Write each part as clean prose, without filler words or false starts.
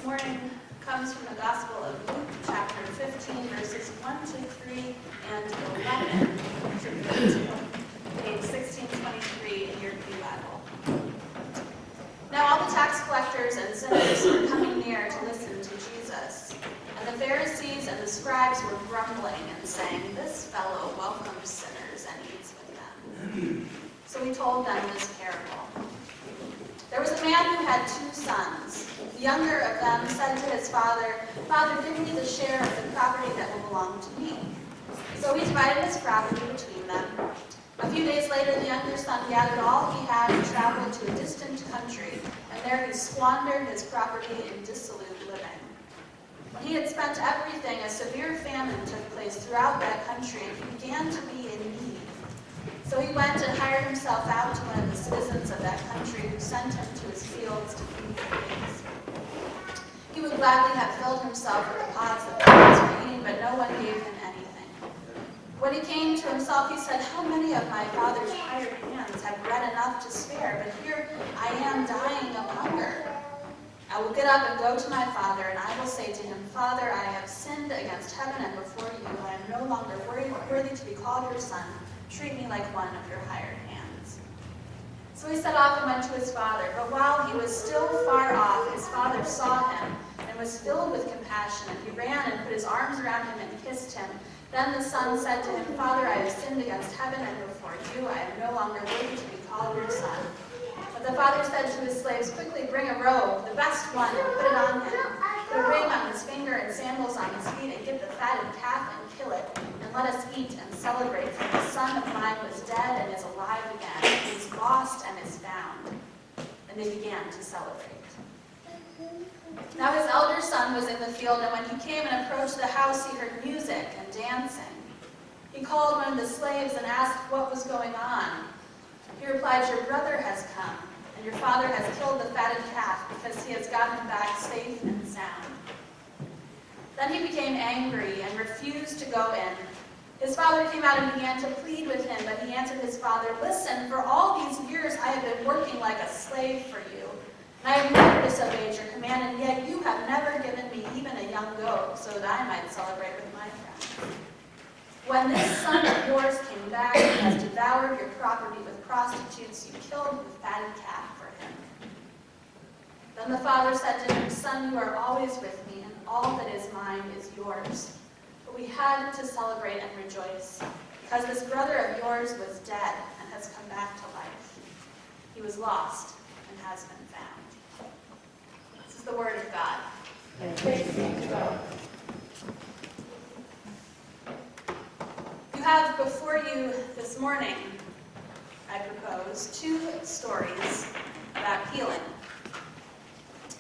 this morning comes from the Gospel of Luke, chapter 15, verses 1 to 3 and 11. Should go to page 1623 in your Pew Bible. Now all the tax collectors and sinners were coming near to listen to Jesus. And the Pharisees and the scribes were grumbling and saying, "This fellow welcomes sinners and eats with them." So he told them this parable. There was a man who had 2 sons. The younger of them said to his father, "Father, give me the share of the property that will belong to me." So he divided his property between them. A few days later, the younger son gathered all he had and traveled to a distant country, and there he squandered his property in dissolute living. When he had spent everything, a severe famine took place throughout that country, and he began to be in need. So he went and hired himself out to one of the citizens of that country, who sent him to his fields to feed the pigs. He would gladly have filled himself with the pods that the pigs were eating, but no one gave him anything. When he came to himself, he said, "How many of my father's hired hands have bread enough to spare, but here I am dying of hunger? I will get up and go to my father, and I will say to him, 'Father, I have sinned against heaven and before you. I am no longer worthy to be called your son. Treat me like one of your hired hands.' So he set off and went to his father. But while he was still far off, his father saw him and was filled with compassion. And he ran and put his arms around him and kissed him. Then the son said to him, 'Father, I have sinned against heaven and before you. I am no longer worthy to be called your son.' But the father said to his slaves, 'Quickly bring a robe, the best one, and put it on him. Put a ring on his finger and sandals on his feet, and get the fatted calf and kill it. And let us eat and celebrate, for the son of mine was dead and is alive again. He is lost and is found.' And they began to celebrate. Now his elder son was in the field, and when he came and approached the house, he heard music and dancing. He called one of the slaves and asked what was going on. He replied, 'Your brother has come, and your father has killed the fatted calf, because he has gotten him back safe and sound.' Then he became angry and refused to go in. His father came out and began to plead with him, but he answered his father, 'Listen, for all these years I have been working like a slave for you, and I have never disobeyed your command, and yet you have never given me even a young goat, so that I might celebrate with my friends. When this son of yours came back and has devoured your property with prostitutes, you killed the fatted calf for him.' Then the father said to him, 'Son, you are always with me, and all that is mine is yours.' But we had to celebrate and rejoice, because this brother of yours was dead and has come back to life. He was lost and has been found." This is the word of God. Praise be to God. You have before you this morning, I propose, 2 stories about healing.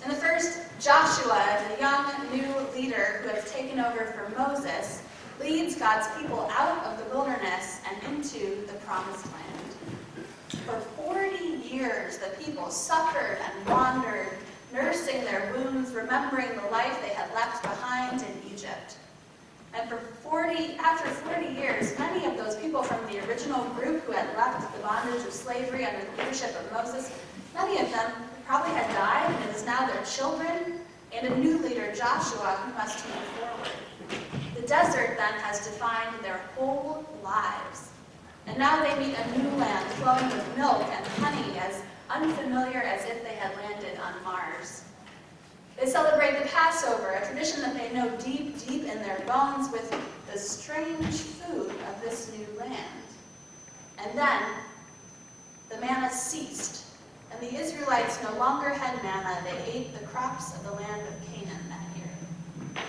In the first, Joshua, the young new leader who has taken over for Moses, leads God's people out of the wilderness and into the promised land. For 40 years, the people suffered and wandered, nursing their wounds, remembering the life they had left behind in Egypt. And after 40 years, many of those people from the original group who had left the bondage of slavery under the leadership of Moses, many of them probably had died, and it was now their children and a new leader, Joshua, who must move forward. The desert then has defined their whole lives. And now they meet a new land flowing with milk and honey, as unfamiliar as if they had landed on Mars. They celebrate the Passover, a tradition that they know deep, deep in their bones, with the strange food of this new land. And then the manna ceased, and the Israelites no longer had manna. They ate the crops of the land of Canaan that year.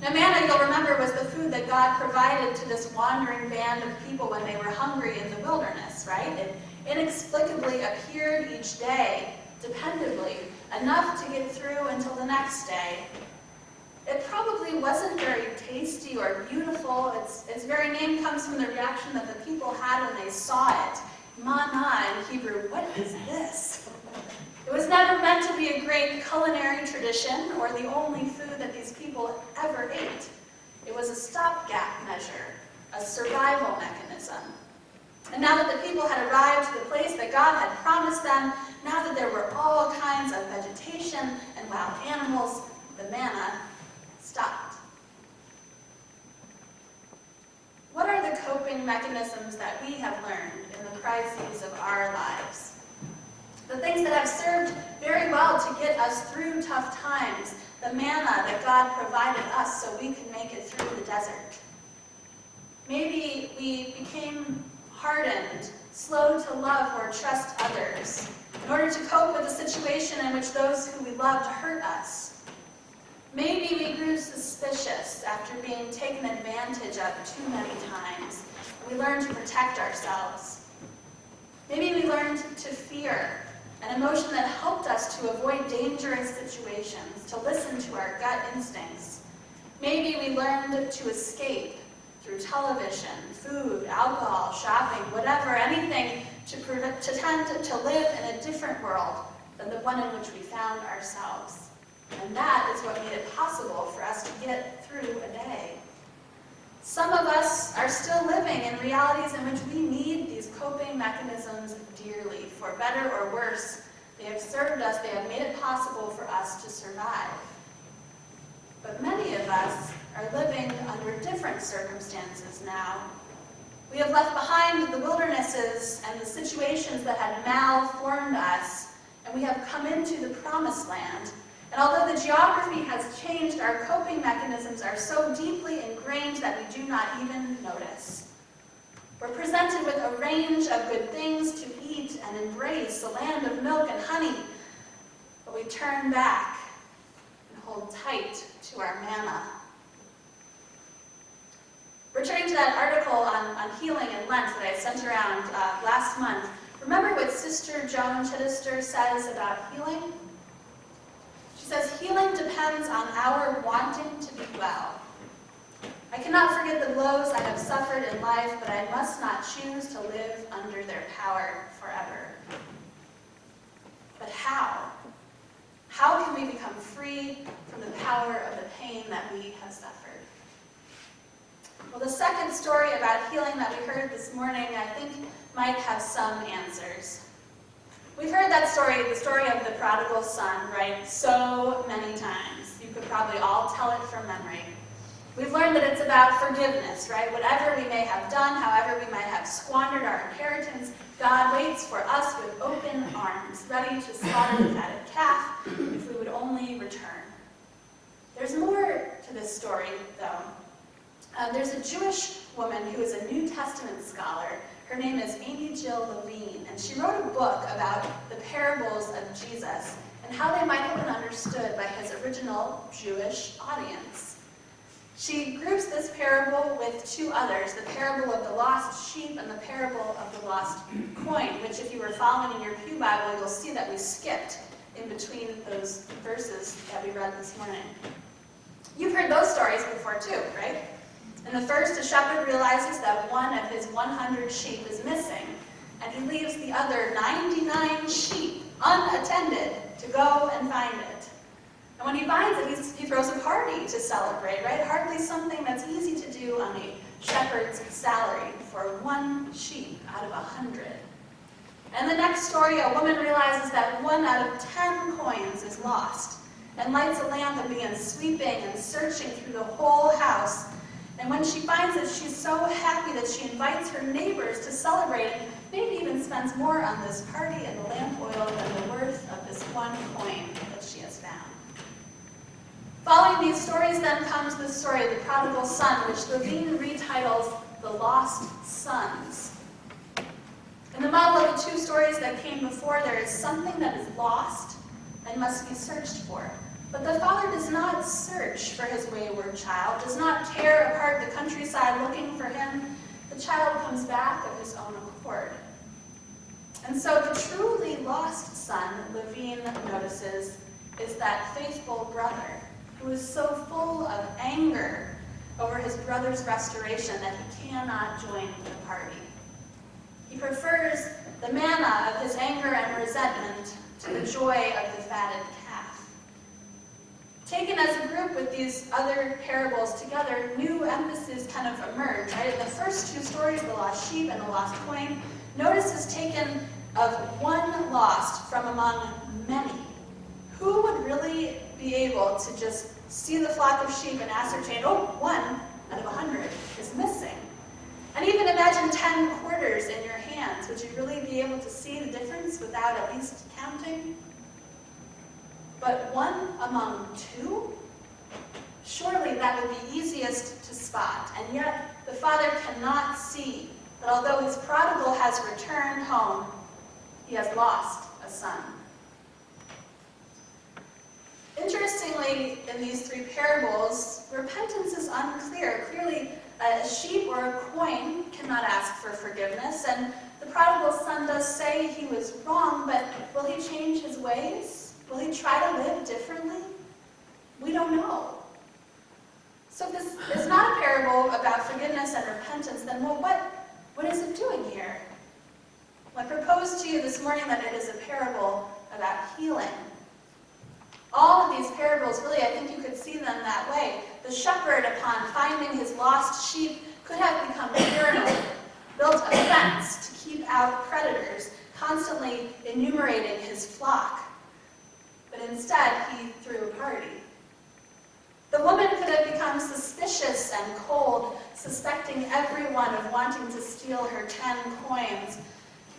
Now manna, you'll remember, was the food that God provided to this wandering band of people when they were hungry in the wilderness, right? It inexplicably appeared each day, dependably, enough to get through until the next day. It probably wasn't very tasty or beautiful. Its very name comes from the reaction that the people had when they saw it. Manna in Hebrew, what is this? It was never meant to be a great culinary tradition or the only food that these people ever ate. It was a stopgap measure, a survival mechanism. And now that the people had arrived to the place that God had promised them, now that there were all kinds of vegetation and wild animals, mechanisms that we have learned in the crises of our lives. The things that have served very well to get us through tough times, the manna that God provided us so we could make it through the desert. Maybe we became hardened, slow to love or trust others, in order to cope with a situation in which those who we loved hurt us. Maybe we grew suspicious after being taken advantage of too many times. We learned to protect ourselves. Maybe we learned to fear, an emotion that helped us to avoid dangerous situations, to listen to our gut instincts. Maybe we learned to escape through television, food, alcohol, shopping, whatever, anything to pretend to live in a different world than the one in which we found ourselves. And that is what made it possible for us to get through a day. Some of us are still living in realities in which we need these coping mechanisms dearly. For better or worse, they have served us, they have made it possible for us to survive. But many of us are living under different circumstances now. We have left behind the wildernesses and the situations that had malformed us, and we have come into the promised land. And although the geography has changed, our coping mechanisms are so deeply ingrained that we do not even notice. We're presented with a range of good things to eat and embrace, a land of milk and honey, but we turn back and hold tight to our manna. Returning to that article on healing and Lent that I sent around last month, remember what Sister Joan Chittister says about healing? She says, healing depends on our wanting to be well. I cannot forget the blows I have suffered in life, but I must not choose to live under their power forever. But how? How can we become free from the power of the pain that we have suffered? Well, the second story about healing that we heard this morning, I think, might have some answers. We've heard that story, the story of the prodigal son, right, so many times. You could probably all tell it from memory. We've learned that it's about forgiveness, right? Whatever we may have done, however we might have squandered our inheritance, God waits for us with open arms, ready to slaughter the fatted calf if we would only return. There's more to this story, though. There's a Jewish woman who is a New Testament scholar. Her name is Amy Jill Levine, and she wrote a book about the parables of Jesus and how they might have been understood by his original Jewish audience. She groups this parable with two others, the parable of the lost sheep and the parable of the lost coin, which if you were following in your Pew Bible, you'll see that we skipped in between those verses that we read this morning. You've heard those stories before too, right? In the first, a shepherd realizes that one of his 100 sheep is missing, and he leaves the other 99 sheep unattended to go and find it. And when he finds it, he throws a party to celebrate, right? Hardly something that's easy to do on a shepherd's salary for one sheep out of 100. And the next story, a woman realizes that 1 out of 10 coins is lost, and lights a lamp and begins sweeping and searching through the whole house. And when she finds it, she's so happy that she invites her neighbors to celebrate and maybe even spends more on this party and the lamp oil than the worth of this one coin that she has found. Following these stories then comes the story of the prodigal son, which Levine retitles The Lost Sons. In the model of the two stories that came before, there is something that is lost and must be searched for. But the father does not search for his wayward child, does not tear apart the countryside looking for him. The child comes back of his own accord. And so the truly lost son, Levine notices, is that faithful brother who is so full of anger over his brother's restoration that he cannot join the party. He prefers the manna of his anger and resentment to the joy of the fatted calf. Taken as a group with these other parables together, new emphasis kind of emerge, right? In the first two stories, the lost sheep and the lost coin, notice is taken of one lost from among many. Who would really be able to just see the flock of sheep and ascertain, oh, 1 out of 100 is missing? And even imagine 10 quarters in your hands. Would you really be able to see the difference without at least counting? But one among two? Surely that would be easiest to spot. And yet the father cannot see that although his prodigal has returned home, he has lost a son. Interestingly, in these three parables, repentance is unclear. Clearly, a sheep or a coin cannot ask for forgiveness, and the prodigal son does say he was wrong, but will he change his ways? Will he try to live differently? We don't know. So if this is not a parable about forgiveness and repentance, then well, what is it doing here? Well, I propose to you this morning that it is a parable about healing. All of these parables, really, I think you could see them that way. The shepherd, upon finding his lost sheep, could have become paranoid, built a fence to keep out predators, constantly enumerating his flock. But instead, he threw a party. The woman could have become suspicious and cold, suspecting everyone of wanting to steal her 10 coins.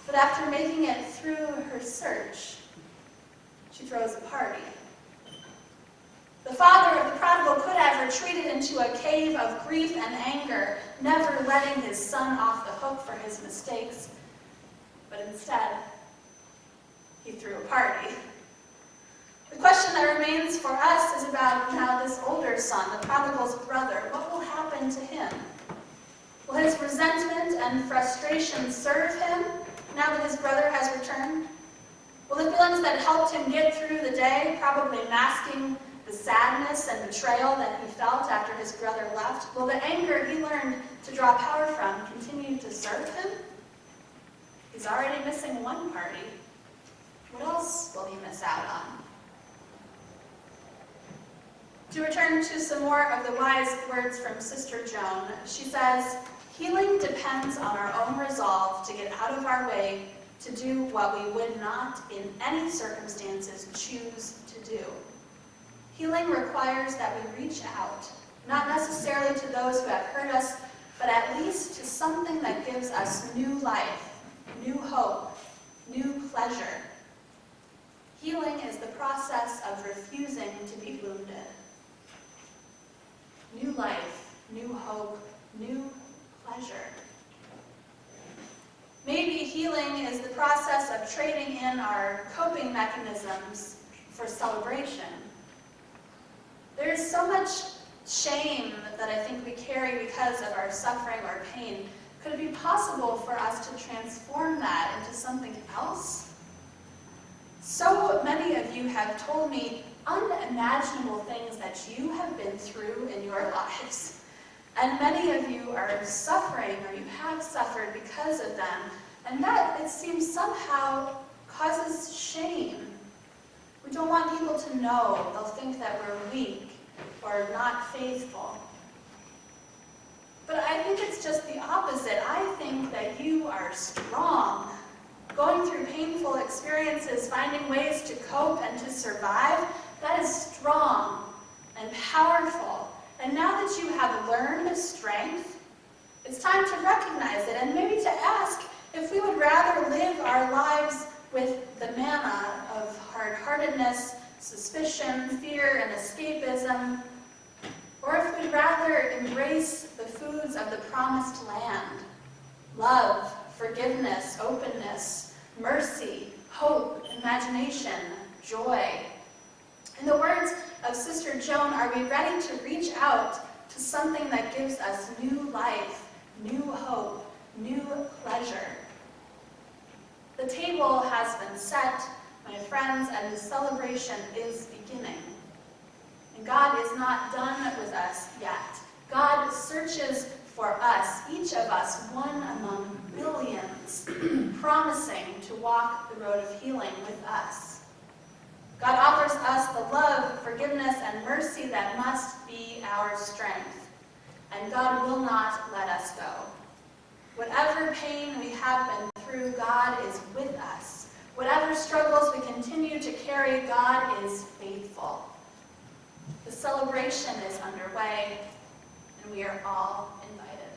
But after making it through her search, she throws a party. The father of the prodigal could have retreated into a cave of grief and anger, never letting his son off the hook for his mistakes. But instead, he threw a party. The question that remains for us is about now this older son, the prodigal's brother. What will happen to him? Will his resentment and frustration serve him now that his brother has returned? Will the feelings that helped him get through the day, probably masking the sadness and betrayal that he felt after his brother left, will the anger he learned to draw power from continue to serve him? He's already missing one party. What else will he miss out on? To return to some more of the wise words from Sister Joan, she says, healing depends on our own resolve to get out of our way to do what we would not in any circumstances choose to do. Healing requires that we reach out, not necessarily to those who have hurt us, but at least to something that gives us new life, new hope, new pleasure. Healing is the process of refusing to be wounded. New life, new hope, new pleasure. Maybe healing is the process of trading in our coping mechanisms for celebration. There's so much shame that I think we carry because of our suffering or pain. Could it be possible for us to transform that into something else? So many of you have told me unimaginable things that you have been through in your lives. And many of you are suffering, or you have suffered because of them. And that, it seems, somehow causes shame. We don't want people to know. They'll think that we're weak or not faithful. But I think it's just the opposite. I think that you are strong. Going through painful experiences, finding ways to cope and to survive, that is strong and powerful. And now that you have learned strength, it's time to recognize it and maybe to ask if we would rather live our lives with the manna of hard-heartedness, suspicion, fear, and escapism, or if we'd rather embrace the foods of the promised land: love, forgiveness, openness, mercy, hope, imagination, joy. In the words of Sister Joan, are we ready to reach out to something that gives us new life, new hope, new pleasure? The table has been set, my friends, and the celebration is beginning. And God is not done with us yet. God searches for us, each of us, one among billions, promising to walk the road of healing with us. God offers us the love, forgiveness, and mercy that must be our strength. And God will not let us go. Whatever pain we have been through, God is with us. Whatever struggles we continue to carry, God is faithful. The celebration is underway, and we are all invited.